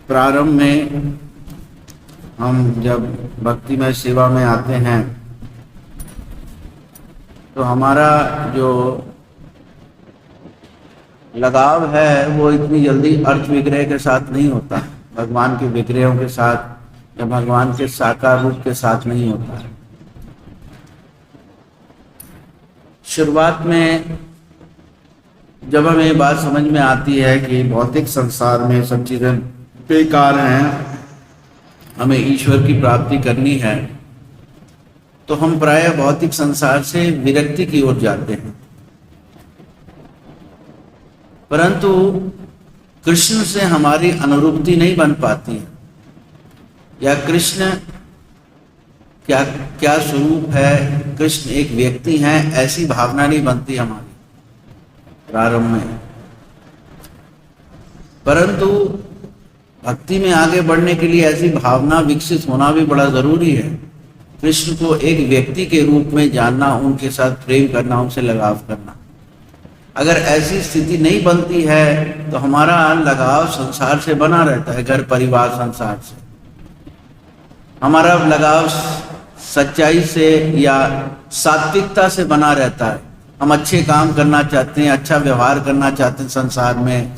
प्रारंभ में हम जब भक्तिमय सेवा में आते हैं तो हमारा जो लगाव है वो इतनी जल्दी अर्थ विग्रह के साथ नहीं होता, भगवान के विग्रहों के साथ या भगवान के साकार रूप के साथ नहीं होता। शुरुआत में जब हमें ये बात समझ में आती है कि भौतिक संसार में सब चीज़ें बेकार हैं, हमें ईश्वर की प्राप्ति करनी है, तो हम प्रायः भौतिक संसार से विरक्ति की ओर जाते हैं। परंतु कृष्ण से हमारी अनुरूपति नहीं बन पाती है, या कृष्ण क्या क्या स्वरूप है, कृष्ण एक व्यक्ति हैं, ऐसी भावना नहीं बनती हमारी प्रारंभ में। परंतु भक्ति में आगे बढ़ने के लिए ऐसी भावना विकसित होना भी बड़ा जरूरी है। कृष्ण को एक व्यक्ति के रूप में जानना, उनके साथ प्रेम करना, उनसे लगाव करना। अगर ऐसी स्थिति नहीं बनती है तो हमारा लगाव संसार से बना रहता है, घर परिवार संसार से। हमारा लगाव सच्चाई से या सात्विकता से बना रहता है। हम अच्छे काम करना चाहते हैं, अच्छा व्यवहार करना चाहते हैं, संसार में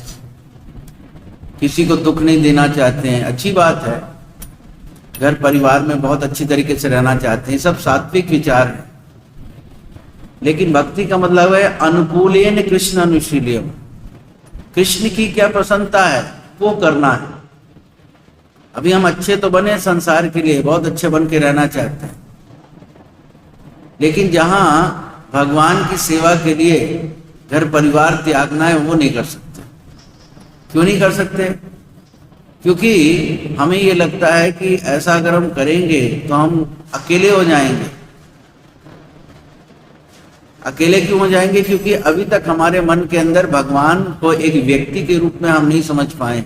किसी को दुख नहीं देना चाहते हैं, अच्छी बात है। घर परिवार में बहुत अच्छी तरीके से रहना चाहते हैं, सब सात्विक विचार है। लेकिन भक्ति का मतलब है अनुकूलेन कृष्ण अनुशील्यम, कृष्ण की क्या प्रसन्नता है वो करना है। अभी हम अच्छे तो बने संसार के लिए, बहुत अच्छे बन के रहना चाहते हैं, लेकिन जहां भगवान की सेवा के लिए घर परिवार त्यागना है वो नहीं कर सकते। क्यों नहीं कर सकते? क्योंकि हमें ये लगता है कि ऐसा अगर हम करेंगे तो हम अकेले हो जाएंगे। अकेले क्यों हो जाएंगे? क्योंकि अभी तक हमारे मन के अंदर भगवान को एक व्यक्ति के रूप में हम नहीं समझ पाए।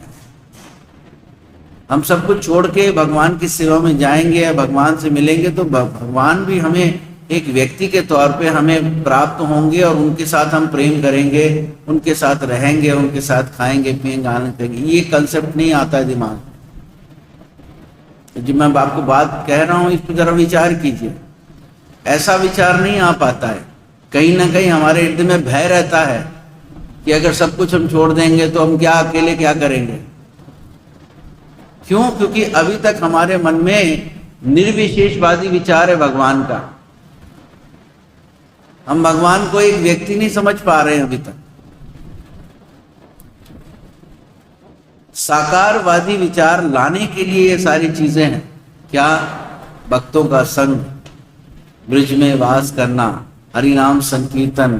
हम सब कुछ छोड़ के भगवान की सेवा में जाएंगे या भगवान से मिलेंगे तो भगवान भी हमें एक व्यक्ति के तौर पे हमें प्राप्त होंगे और उनके साथ हम प्रेम करेंगे, उनके साथ रहेंगे, उनके साथ खाएंगे पिएंगे आनंद करेंगे। ये कंसेप्ट नहीं आता है दिमाग में। जो मैं आपको बात कह रहा हूँ इस पर जरा विचार कीजिए। ऐसा विचार नहीं आ पाता है। कहीं ना कहीं हमारे इर्द में भय रहता है कि अगर सब कुछ हम छोड़ देंगे तो हम क्या अकेले क्या करेंगे। क्यों? क्योंकि अभी तक हमारे मन में निर्विशेषवादी विचार है भगवान का। हम भगवान को एक व्यक्ति नहीं समझ पा रहे हैं अभी तक। साकारवादी विचार लाने के लिए ये सारी चीजें हैं। क्या? भक्तों का संग, ब्रिज में वास करना, हरि नाम संकीर्तन,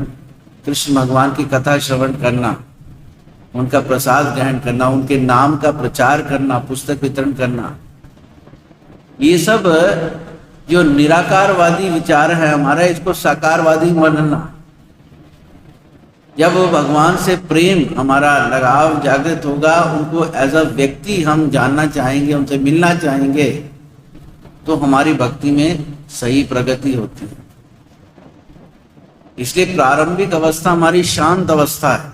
कृष्ण भगवान की कथा श्रवण करना, उनका प्रसाद ग्रहण करना, उनके नाम का प्रचार करना, पुस्तक वितरण करना। ये सब जो निराकारवादी विचार है हमारा, इसको साकारवादी बनना। जब भगवान से प्रेम, हमारा लगाव जागृत होगा, उनको एज अ व्यक्ति हम जानना चाहेंगे, उनसे मिलना चाहेंगे, तो हमारी भक्ति में सही प्रगति होती है। इसलिए प्रारंभिक अवस्था हमारी शांत अवस्था है,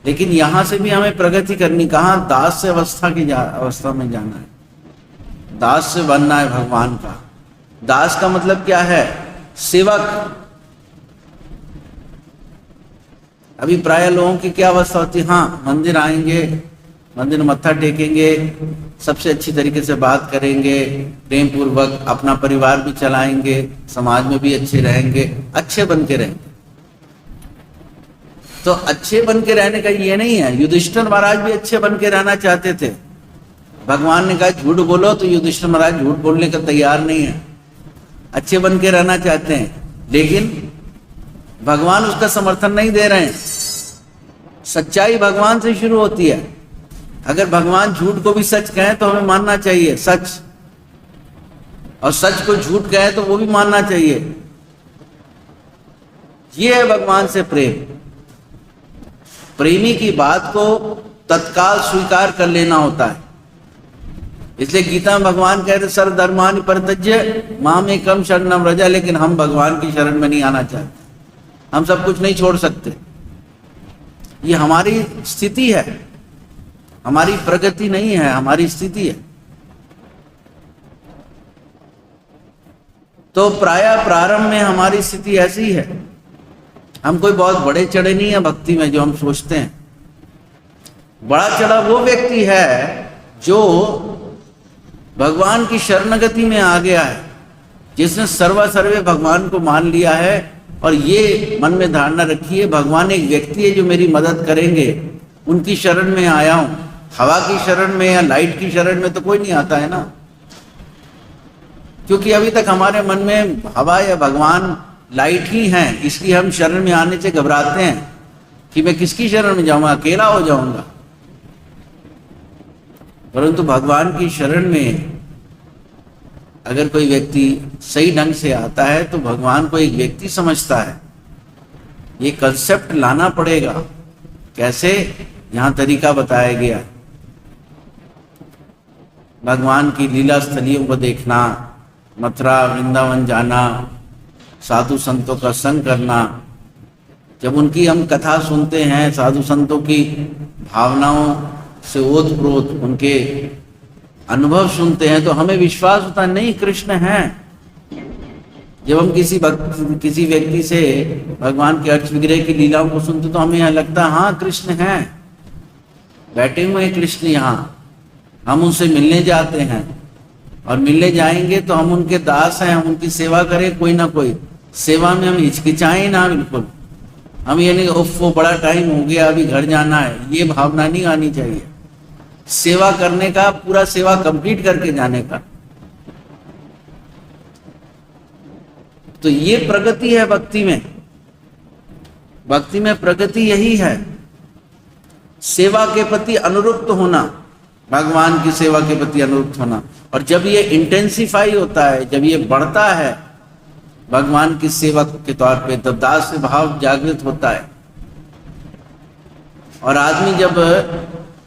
लेकिन यहां से भी हमें प्रगति करनी। कहां? दास अवस्था में जाना है। दास से बनना है भगवान का। दास का मतलब क्या है? सेवक। अभी प्राय लोगों की क्या अवस्था होती है? हाँ, मंदिर आएंगे, मंदिर में मत्था टेकेंगे, सबसे अच्छी तरीके से बात करेंगे, प्रेम पूर्वक अपना परिवार भी चलाएंगे, समाज में भी अच्छे रहेंगे, अच्छे बन के रहेंगे। तो अच्छे बन के रहने का ये नहीं है। युधिष्ठिर महाराज भी अच्छे बन के रहना चाहते थे। भगवान ने कहा झूठ बोलो, तो युधिष्ठिर महाराज झूठ बोलने का तैयार नहीं है, अच्छे बन के रहना चाहते हैं, लेकिन भगवान उसका समर्थन नहीं दे रहे हैं। सच्चाई भगवान से शुरू होती है। अगर भगवान झूठ को भी सच कहें तो हमें मानना चाहिए सच, और सच को झूठ कहे तो वो भी मानना चाहिए। ये है भगवान से प्रेम। प्रेमी की बात को तत्काल स्वीकार कर लेना होता है। इसलिए गीता में भगवान कहते सर्वधर्मानि परित्यज्य माम एकम शरणम व्रज, लेकिन हम भगवान की शरण में नहीं आना चाहते। हम सब कुछ नहीं छोड़ सकते, ये हमारी स्थिति है। हमारी प्रगति नहीं है, हमारी स्थिति है। तो प्रायः प्रारंभ में हमारी स्थिति ऐसी है, हम कोई बहुत बड़े चढ़े नहीं है भक्ति में जो हम सोचते हैं। बड़ा चढ़ा वो व्यक्ति है जो भगवान की शरणगति में आ गया है, जिसने सर्वे भगवान को मान लिया है और ये मन में धारणा रखी है भगवान एक व्यक्ति है जो मेरी मदद करेंगे, उनकी शरण में आया हूं। हवा की शरण में या लाइट की शरण में तो कोई नहीं आता है ना, क्योंकि अभी तक हमारे मन में हवा या भगवान लाइट ही हैं, इसलिए हम शरण में आने से घबराते हैं कि मैं किसकी शरण में जाऊंगा, अकेला हो जाऊंगा। परंतु भगवान की शरण में अगर कोई व्यक्ति सही ढंग से आता है तो भगवान को एक व्यक्ति समझता है। ये कंसेप्ट लाना पड़ेगा। कैसे? यहां तरीका बताया गया। भगवान की लीला स्थलियों को देखना, मथुरा वृंदावन जाना, साधु संतों का संग करना। जब उनकी हम कथा सुनते हैं, साधु संतों की भावनाओं से ओतप्रोत उनके अनुभव सुनते हैं, तो हमें विश्वास होता नहीं कृष्ण हैं। जब हम किसी व्यक्ति से भगवान के अर्च विग्रह की लीलाओं को सुनते तो हमें यह लगता है हाँ कृष्ण हैं, बैठे हुए हैं कृष्ण यहाँ। हम उनसे मिलने जाते हैं और मिलने जाएंगे तो हम उनके दास हैं, हम उनकी सेवा करें। कोई ना कोई सेवा में हम हिचकिचाएं ना, बिल्कुल। हम ये नहीं उफ वो बड़ा टाइम हो गया अभी घर जाना है, ये भावना नहीं आनी चाहिए। सेवा करने का, पूरा सेवा कंप्लीट करके जाने का। तो ये प्रगति है भक्ति में। भक्ति में प्रगति यही है, सेवा के प्रति अनुरुक्त होना, भगवान की सेवा के प्रति अनुरुक्त होना। और जब ये इंटेंसिफाई होता है, जब ये बढ़ता है भगवान की सेवा के तौर पे, तब दास भाव जागृत होता है। और आदमी जब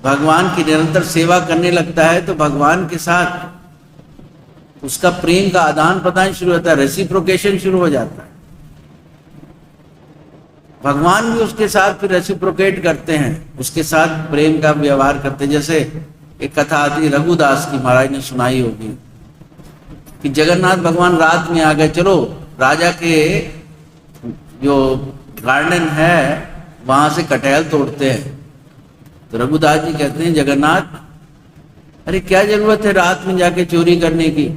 भगवान की निरंतर सेवा करने लगता है तो भगवान के साथ उसका प्रेम का आदान प्रदान शुरू होता है, रेसिप्रोकेशन शुरू हो जाता है। भगवान भी उसके साथ फिर रेसिप्रोकेट करते हैं, उसके साथ प्रेम का व्यवहार करते हैं। जैसे एक कथा आती रघुदास की, महाराज ने सुनाई होगी कि जगन्नाथ भगवान रात में आ गए। चलो राजा के जो गार्डन है वहां से कटहल तोड़ते हैं। तो रघुदास जी कहते हैं जगन्नाथ अरे क्या जरूरत है रात में जाके चोरी करने की,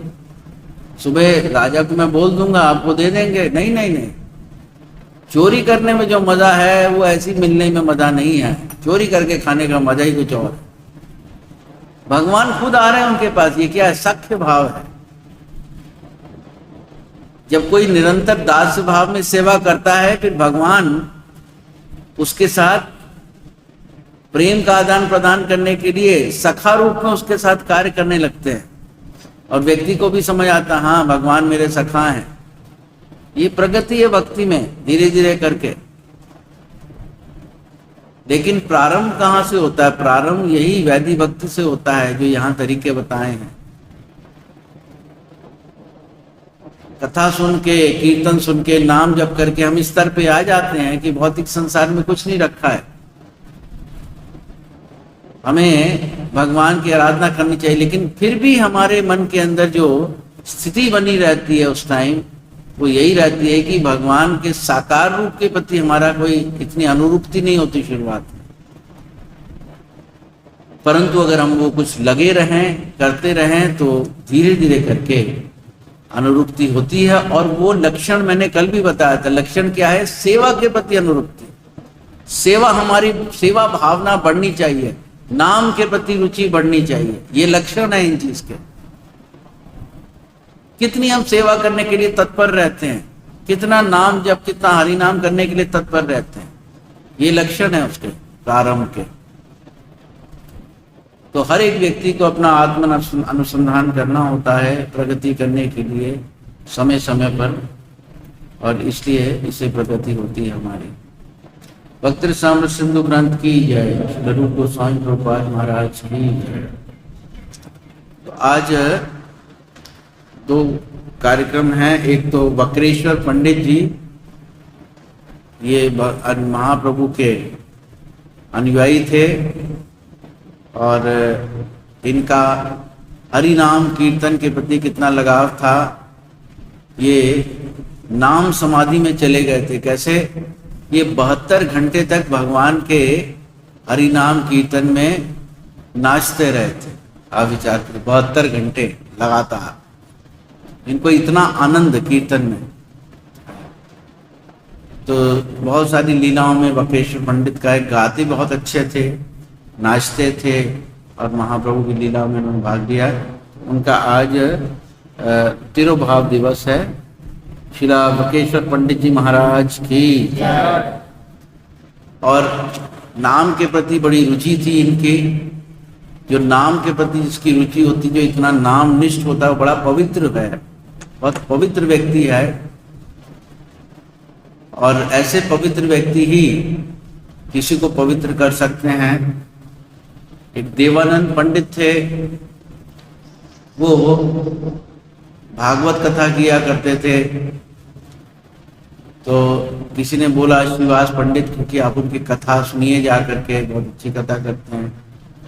सुबह राजा को मैं बोल दूंगा आपको दे देंगे। नहीं नहीं नहीं, चोरी करने में जो मजा है वो ऐसी मिलने में मजा नहीं है, चोरी करके खाने का मजा ही कुछ और है। भगवान खुद आ रहे हैं उनके पास, ये क्या है? सख्य भाव है। जब कोई निरंतर दास भाव में सेवा करता है फिर भगवान उसके साथ प्रेम का आदान प्रदान करने के लिए सखा रूप में उसके साथ कार्य करने लगते हैं और व्यक्ति को भी समझ आता हाँ भगवान मेरे सखा हैं। ये प्रगति है भक्ति में, धीरे धीरे करके। लेकिन प्रारंभ कहाँ से होता है? प्रारंभ यही वैदिक भक्ति से होता है जो यहाँ तरीके बताए हैं। कथा सुन के, कीर्तन सुन के, नाम जप करके हम इस स्तर पे आ जाते हैं कि भौतिक संसार में कुछ नहीं रखा है, हमें भगवान की आराधना करनी चाहिए। लेकिन फिर भी हमारे मन के अंदर जो स्थिति बनी रहती है उस टाइम वो यही रहती है कि भगवान के साकार रूप के प्रति हमारा कोई इतनी अनुरूपति नहीं होती शुरुआत में। परंतु अगर हम वो कुछ लगे रहें, करते रहें तो धीरे धीरे करके अनुरूपति होती है। और वो लक्षण मैंने कल भी बताया था। लक्षण क्या है? सेवा के प्रति अनुरूपति। सेवा, हमारी सेवा भावना बढ़नी चाहिए, नाम के प्रति रुचि बढ़नी चाहिए। ये लक्षण है इन चीज के। कितनी हम सेवा करने के लिए तत्पर रहते हैं, कितना नाम जब, कितना हरि नाम करने के लिए तत्पर रहते हैं, ये लक्षण है उसके प्रारंभ के। तो हर एक व्यक्ति को अपना आत्म अनुसंधान करना होता है प्रगति करने के लिए समय समय पर, और इसलिए इससे प्रगति होती है हमारी। भक्त साम्र सिंधु ग्रंथ की जय, रूप गोस्वामी प्रभुपाद महाराज की जय। तो आज दो कार्यक्रम हैं। एक तो वक्रेश्वर पंडित जी, ये महाप्रभु के अनुयायी थे और इनका हरि नाम कीर्तन के प्रति कितना लगाव था। ये नाम समाधि में चले गए थे। कैसे? ये 72 घंटे तक भगवान के हरि नाम कीर्तन में नाचते रहे थे। आप विचार करें, 72 घंटे लगातार इनको इतना आनंद कीर्तन में। तो बहुत सारी लीलाओं में बकेश्वर पंडित का एक गाते बहुत अच्छे थे, नाचते थे और महाप्रभु की लीलाओं में उन्होंने भाग लिया। उनका आज तिरुभाव दिवस है। श्रीला बकेश्वर पंडित जी महाराज की। और नाम के प्रति बड़ी रुचि थी इनकी। जो नाम के प्रति जिसकी रुचि होती, जो इतना नाम निष्ठ होता है, वो बड़ा पवित्र है, बहुत पवित्र व्यक्ति है। और ऐसे पवित्र व्यक्ति ही किसी को पवित्र कर सकते हैं। एक देवानंद पंडित थे, वो भागवत कथा किया करते थे। तो किसी ने बोला श्रीवास पंडित, क्योंकि आप उनकी कथा सुनिए जा करके, बहुत अच्छी कथा करते हैं।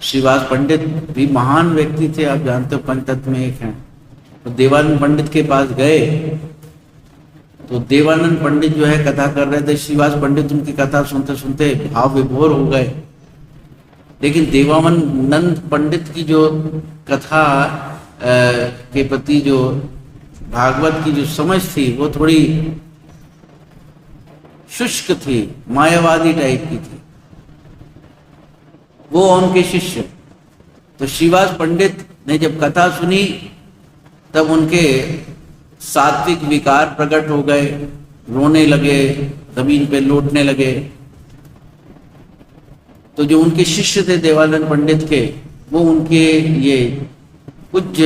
श्रीवास पंडित भी महान व्यक्ति थे, आप जानते हो पंचतत्व में एक हैं। तो देवानंद पंडित के पास गए, तो देवानंद पंडित जो है कथा कर रहे थे। श्रीवास पंडित उनकी कथा सुनते सुनते भाव विभोर हो गए। लेकिन देवानंद पंडित की जो कथा के प्रति जो भागवत की जो समझ थी, वो थोड़ी शुष्क थी, मायावादी टाइप की थी। वो उनके शिष्य, तो श्रीवास पंडित ने जब कथा सुनी, तब उनके सात्विक विकार प्रकट हो गए, रोने लगे, जमीन पे लौटने लगे। तो जो उनके शिष्य थे देवानंद पंडित के, वो उनके ये कुछ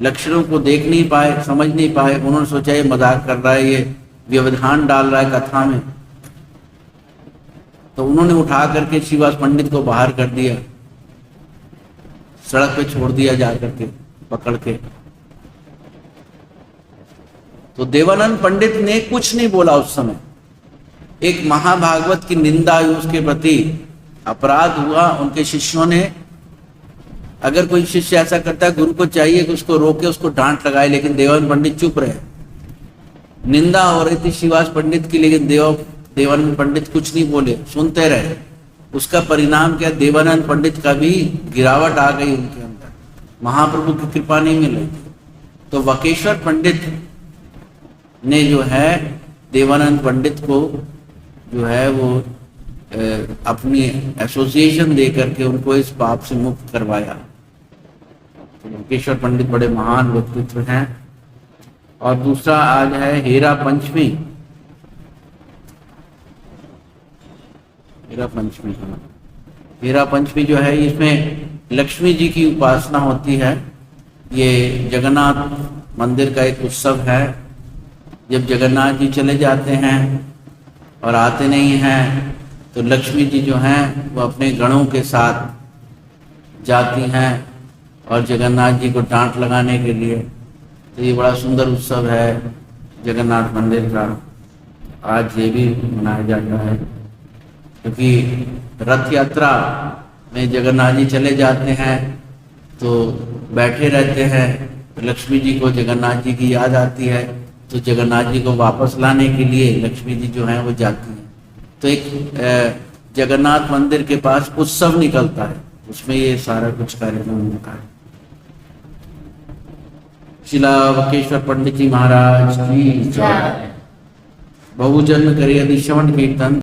लक्षणों को देख नहीं पाए, समझ नहीं पाए। उन्होंने सोचा ये मजाक कर रहा है, ये व्यवधान डाल रहा है कथा में। तो उन्होंने उठा करके श्रीवास पंडित को बाहर कर दिया, सड़क पे छोड़ दिया जा करके पकड़ के। तो देवानंद पंडित ने कुछ नहीं बोला उस समय। एक महाभागवत की निंदा हुई, उसके प्रति अपराध हुआ। उनके शिष्यों ने, अगर कोई शिष्य ऐसा करता है, गुरु को चाहिए कि उसको रोके, उसको डांट लगाए, लेकिन देवानंद पंडित चुप रहे। निंदा हो रही थी श्रीवास पंडित की, लेकिन देवानंद पंडित कुछ नहीं बोले, सुनते रहे। उसका परिणाम क्या? देवानंद पंडित का भी गिरावट आ गई उनके अंदर, महाप्रभु की कृपा नहीं मिल रही थी। तो बकेश्वर पंडित ने जो है देवानंद पंडित को जो है वो अपनी एसोसिएशन दे करके उनको इस पाप से मुक्त करवाया। तो बकेश्वर पंडित बड़े महान व्यक्तित्व हैं। और दूसरा आज है हेरा पंचमी। हेरा पंचमी, हेरा पंचमी जो है, इसमें लक्ष्मी जी की उपासना होती है। ये जगन्नाथ मंदिर का एक उत्सव है। जब जगन्नाथ जी चले जाते हैं और आते नहीं हैं, तो लक्ष्मी जी जो हैं वो अपने गणों के साथ जाती हैं और जगन्नाथ जी को डांट लगाने के लिए। तो ये बड़ा सुंदर उत्सव है जगन्नाथ मंदिर का। आज ये भी मनाया जाता है, क्योंकि रथ यात्रा में जगन्नाथ जी चले जाते हैं तो बैठे रहते हैं, तो लक्ष्मी जी को जगन्नाथ जी की याद आती है। तो जगन्नाथ जी को वापस लाने के लिए लक्ष्मी जी जो हैं वो जाती हैं। तो एक जगन्नाथ मंदिर के पास उत्सव निकलता है, उसमें ये सारा कुछ कार्यक्रम होता है। श्रीला बकेश्वर पंडित जी महाराज की जय। बहुजन करे यदि श्रवण कीर्तन।